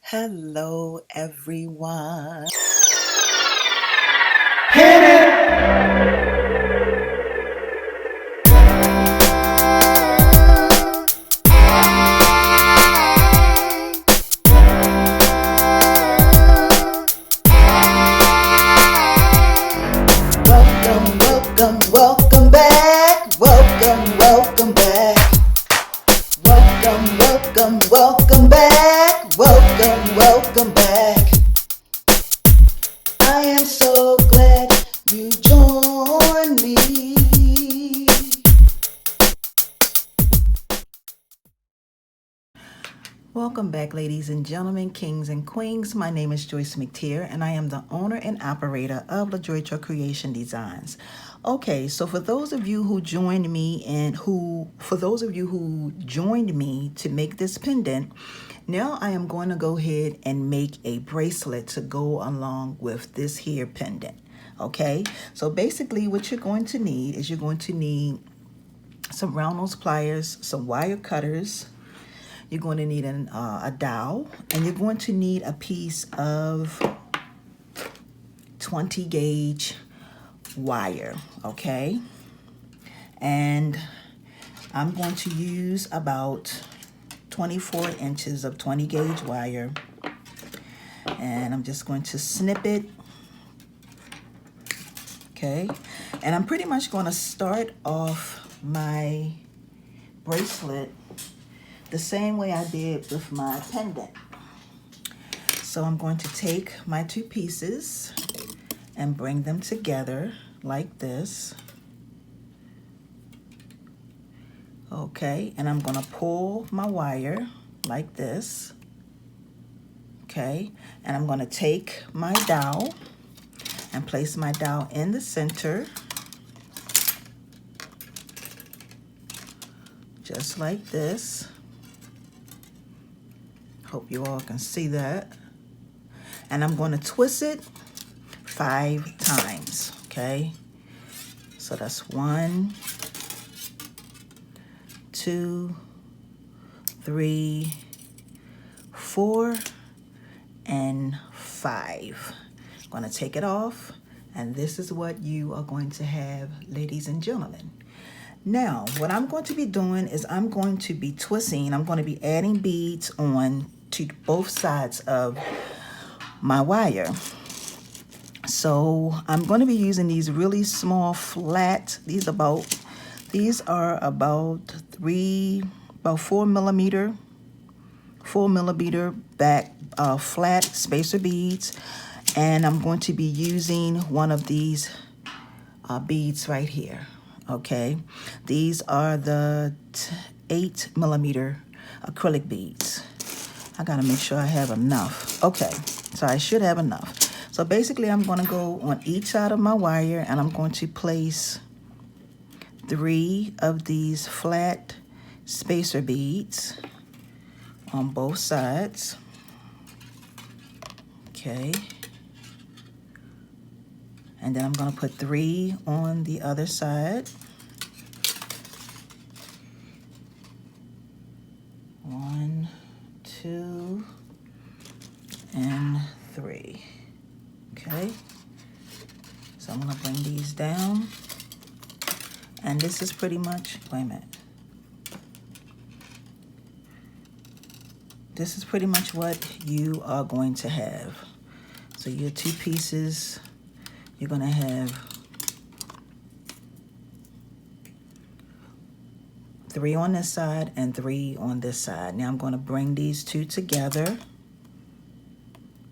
Hello, everyone. Welcome back. Welcome back. Welcome back. Welcome back. I am so glad you joined me. Welcome back, ladies and gentlemen, kings and queens. My name is Joyce McTeer, and I am the owner and operator of LaJoytra Creation Designs. Okay, so for those of you who joined me to make this pendant, now I am going to go ahead and make a bracelet to go along with this here pendant. Okay, so basically what you're going to need is some round nose pliers, some wire cutters. You're going to need a dowel, and you're going to need a piece of 20 gauge wire, okay? And I'm going to use about 24 inches of 20 gauge wire, and I'm just going to snip it, okay? And I'm pretty much going to start off my bracelet the same way I did with my pendant. So I'm going to take my two pieces and bring them together like this. Okay, and I'm gonna pull my wire like this. Okay, and I'm gonna take my dowel and place my dowel in the center, just like this. Hope you all can see that. And I'm going to twist it 5 times, okay? So that's 1, 2, 3, 4, and 5. I'm going to take it off, and this is what you are going to have, ladies and gentlemen. Now, what I'm going to be doing is I'm going to be twisting. I'm going to be adding beads on to both sides of my wire. So I'm going to be using these really small flat, these are about 4 millimeter back flat spacer beads, and I'm going to be using one of these beads right here. Okay, these are the 8 millimeter acrylic beads. I gotta make sure I have enough. Okay, so I should have enough. So basically I'm gonna go on each side of my wire, and I'm going to place 3 of these flat spacer beads on both sides. Okay. And then I'm gonna put 3 on the other side. 1, 2, and 3. Okay. So I'm gonna bring these down. And this is pretty much, wait a minute. This is pretty much what you are going to have. So your 2 pieces, you're gonna have 3 on this side and 3 on this side. Now I'm gonna bring these 2 together,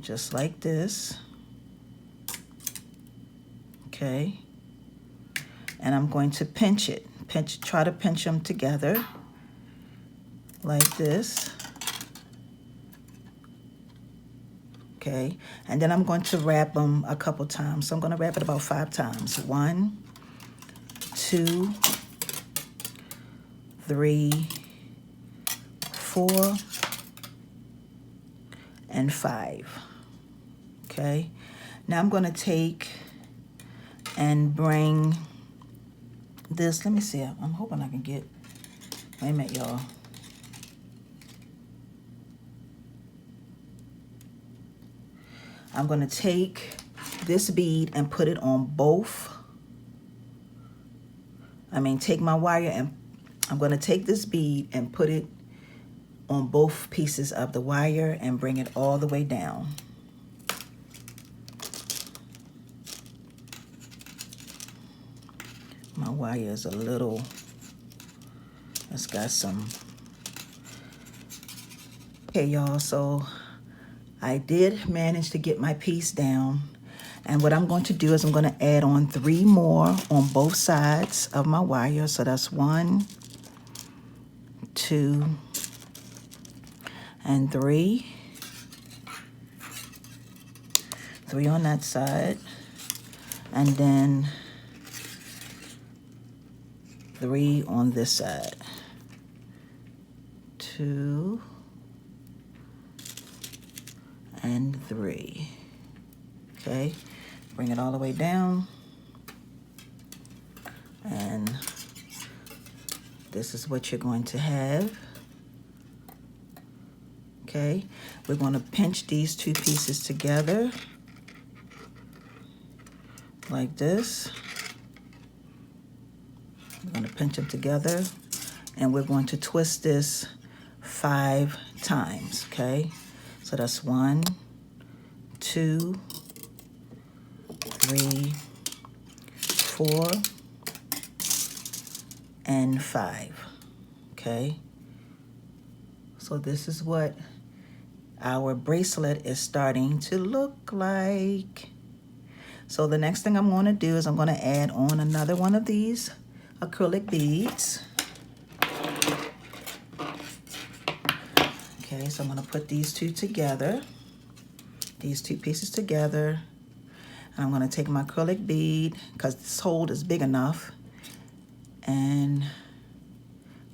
just like this. Okay. And I'm going to pinch it. Try to pinch them together like this. Okay, and then I'm going to wrap them a couple times. So I'm going to wrap it about 5 times. 1, 2, 3, 4, and 5. Okay, now I'm going to take and bring this. Let me see. I'm hoping I can get, wait a minute, y'all. I'm going to take this bead and put it on both. Take my wire and I'm going to take this bead and put it on both pieces of the wire and bring it all the way down. My wire is a little, it's got some. Okay, y'all, so I did manage to get my piece down. And what I'm going to do is I'm going to add on 3 more on both sides of my wire. So that's 1, 2, and 3. 3 on that side. And then 3 on this side. 2 and 3. Okay, bring it all the way down. And this is what you're going to have. Okay, we're going to pinch these 2 pieces together like this. We're going to pinch them together, and we're going to twist this 5 times, okay? So that's 1, 2, 3, 4, and 5, okay? So this is what our bracelet is starting to look like. So the next thing I'm going to do is I'm going to add on another one of these acrylic beads. Okay, so I'm going to put these 2 together, these 2 pieces together, and I'm going to take my acrylic bead, because this hole is big enough, and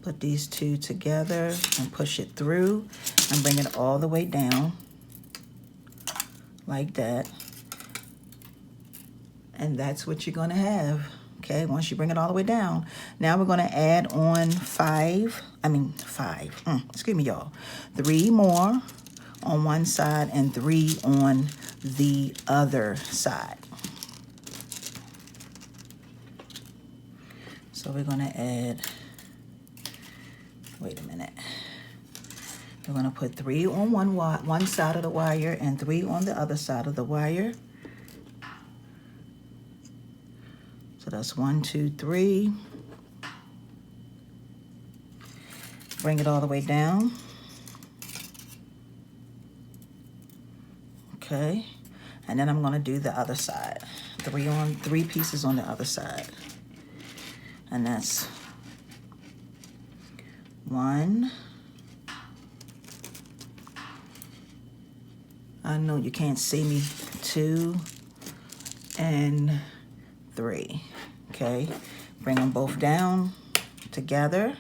put these 2 together and push it through and bring it all the way down like that. And that's what you're going to have. Okay, once you bring it all the way down. Now we're going to add on 3 more on one side and 3 on the other side. So we're going to add, wait a minute. We're going to put 3 on one side of the wire and 3 on the other side of the wire. So that's 1, 2, 3. Bring it all the way down. Okay. And then I'm going to do the other side. 3 pieces on the other side. And that's 1. I know you can't see me. 2 and 3. Okay, bring them both down together,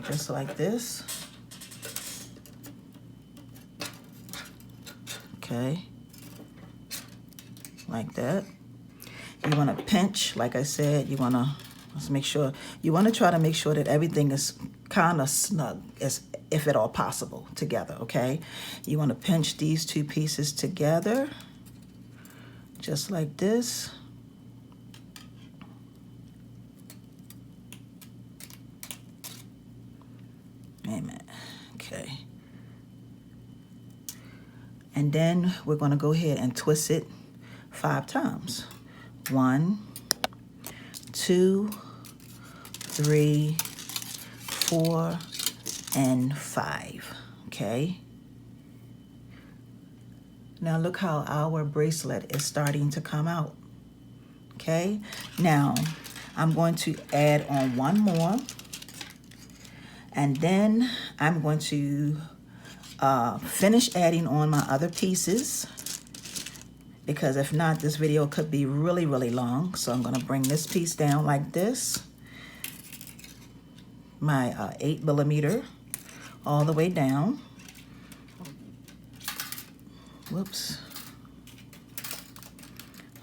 just like this. Okay, like that. You want to pinch, like I said, you want to, let's make sure, you want to try to make sure that everything is kind of snug, as if at all possible, together, okay? You want to pinch these 2 pieces together, just like this. Amen. Okay. And then we're going to go ahead and twist it 5 times. 1, 2, 3, 4, and 5. Okay. Now look how our bracelet is starting to come out. Okay. Now I'm going to add on 1 more. And then I'm going to finish adding on my other pieces, because if not, this video could be really, really long. So I'm going to bring this piece down like this, my 8mm, all the way down. Whoops.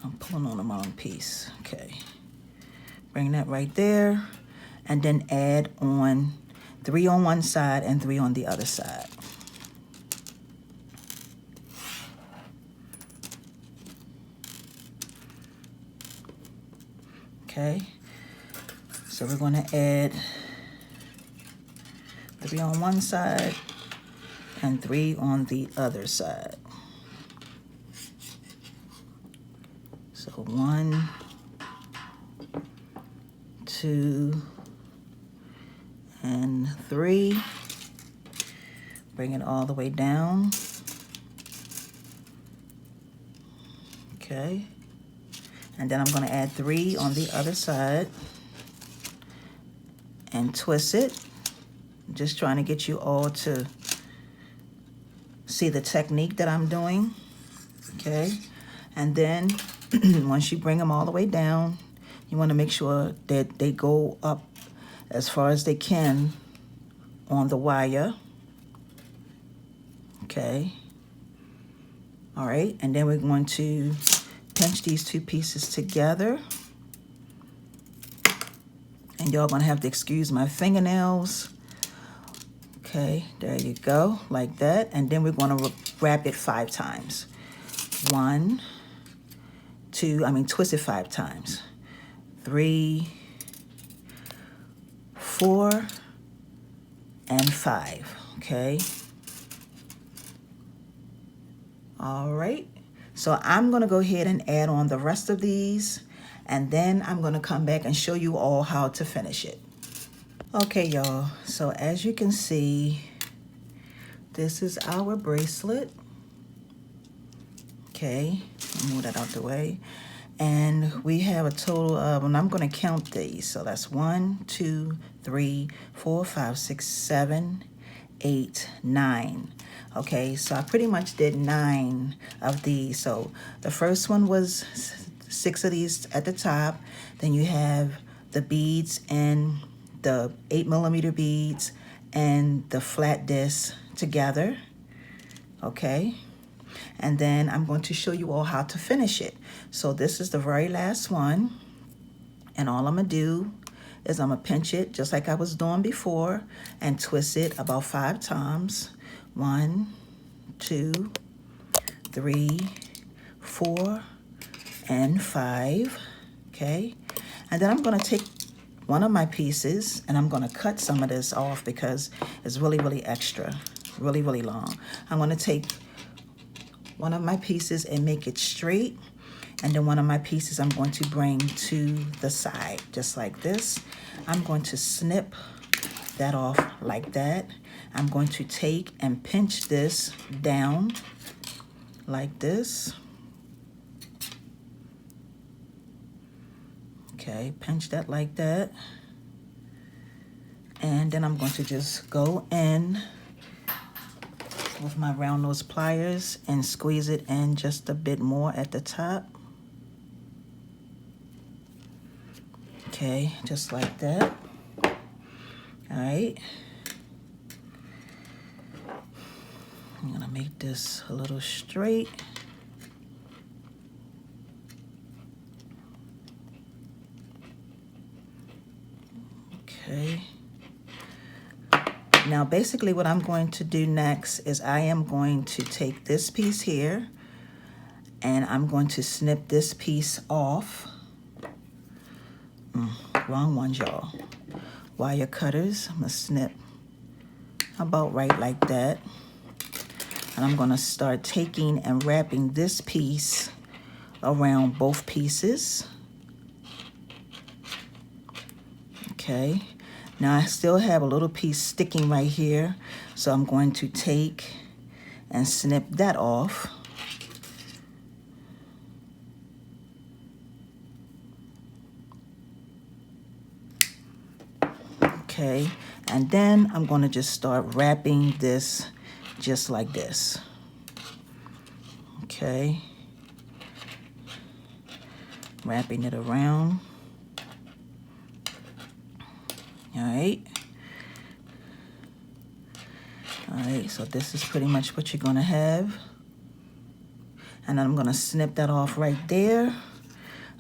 I'm pulling on the wrong piece. Okay. Bring that right there, and then add on 3 on one side and 3 on the other side. Okay, so we're going to add 3 on one side and 3 on the other side. So 1, 2, and 3. Bring it all the way down. Okay, and then I'm going to add 3 on the other side and twist it. Just trying to get you all to see the technique that I'm doing. Okay, and then once you bring them all the way down, you want to make sure that they go up as far as they can on the wire. Okay, all right, and then we're going to pinch these 2 pieces together. And y'all gonna have to excuse my fingernails. Okay, there you go, like that. And then we're gonna wrap it 5 times. 1, 2, twist it 5 times. 3, 4, and 5, okay? All right, so I'm gonna go ahead and add on the rest of these, and then I'm gonna come back and show you all how to finish it. Okay, y'all, so as you can see, this is our bracelet. Okay, move that out the way. And we have a total of, and I'm gonna count these. So that's 1, 2, 3, 4, 5, 6, 7, 8, 9. Okay, so I pretty much did 9 of these. So the first one was 6 of these at the top. Then you have the beads and the 8mm beads and the flat disc together. Okay, and then I'm going to show you all how to finish it. So this is the very last one, and all I'm gonna do is I'm gonna pinch it just like I was doing before and twist it about 5 times. 1, 2, 3, 4, and 5. Okay, and then I'm gonna take one of my pieces and I'm gonna cut some of this off because it's really extra, really long. I'm gonna take one of my pieces and make it straight, and then one of my pieces I'm going to bring to the side just like this. I'm going to snip that off like that. I'm going to take and pinch this down like this. Okay, pinch that like that. And then I'm going to just go in with my round nose pliers and squeeze it in just a bit more at the top. Okay, just like that. All right. I'm gonna make this a little straight. Okay. Now basically what I'm going to do next is I am going to take this piece here and I'm going to snip this piece off. Wrong ones, y'all. Wire cutters. I'm gonna snip about right like that. And I'm gonna start taking and wrapping this piece around both pieces. Okay, now I still have a little piece sticking right here, so I'm going to take and snip that off. Okay, and then I'm going to just start wrapping this just like this. Okay, wrapping it around. All right. All right, so this is pretty much what you're gonna have. And then I'm gonna snip that off right there.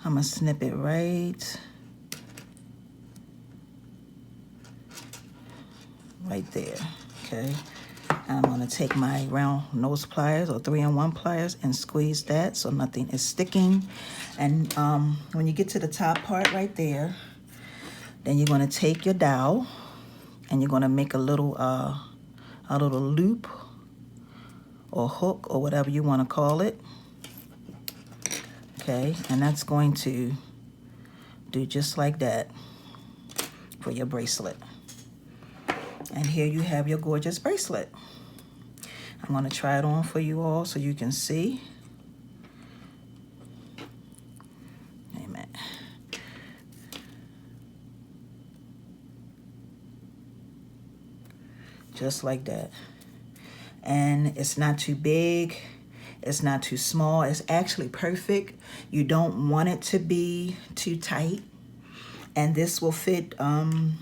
I'm gonna snip it right there, okay? I'm going to take my round nose pliers or 3-in-1 pliers and squeeze that so nothing is sticking. And when you get to the top part right there, then you're going to take your dowel and you're going to make a little loop or hook or whatever you want to call it. Okay, and that's going to do just like that for your bracelet. And here you have your gorgeous bracelet. I'm going to try it on for you all so you can see. Amen. Just like that. And it's not too big. It's not too small. It's actually perfect. You don't want it to be too tight. And this will fit, and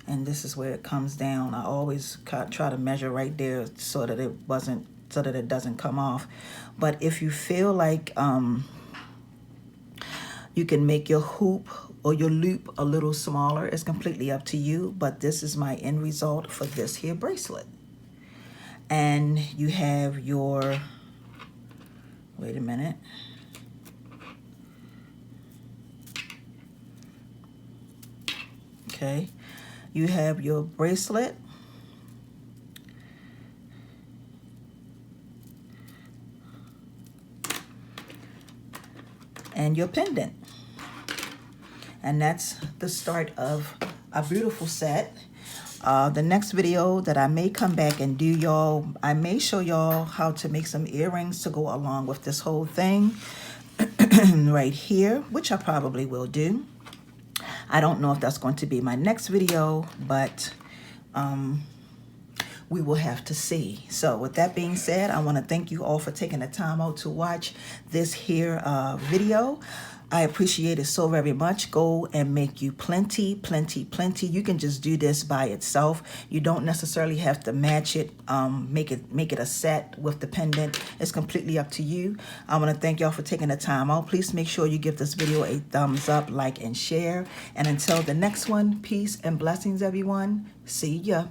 this is where it comes down. I always try to measure right there so that it doesn't come off. But if you feel like you can make your hoop or your loop a little smaller, it's completely up to you. But this is my end result for this here bracelet. And you have your, wait a minute. Okay, you have your bracelet. And your pendant. And that's the start of a beautiful set. The next video that I may come back and do, y'all, I may show y'all how to make some earrings to go along with this whole thing right here, which I probably will do. I don't know if that's going to be my next video, but we will have to see. So with that being said, I want to thank you all for taking the time out to watch this here video. I appreciate it so very much. Go and make you plenty, plenty, plenty. You can just do this by itself. You don't necessarily have to match it, make it a set with the pendant. It's completely up to you. I want to thank y'all for taking the time out. Please make sure you give this video a thumbs up, like, and share. And until the next one, peace and blessings, everyone. See ya.